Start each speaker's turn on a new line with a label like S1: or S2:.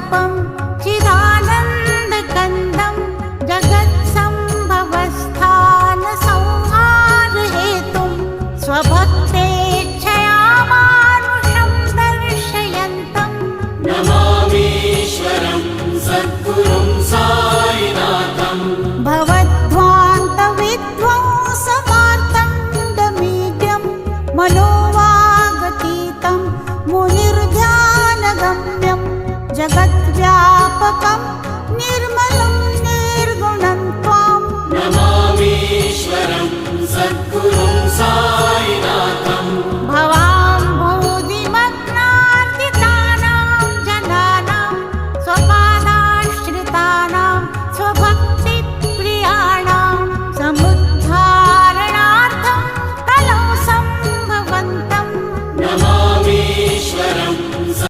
S1: स्वरूपं चिदानन्दकन्दं जगत्सम्भवस्थानसंहारहेतुं स्वभक्तेच्छया मानुषं दर्शयन्तं
S2: नमामीश्वरं सद्गुरुं साईनाथं
S1: भवद्ध्वान्तविध्वंसमार्तण्डमीड्यं मनोवागतीतं मुनिर्ध्यानगम्यं जगद्व्यापकं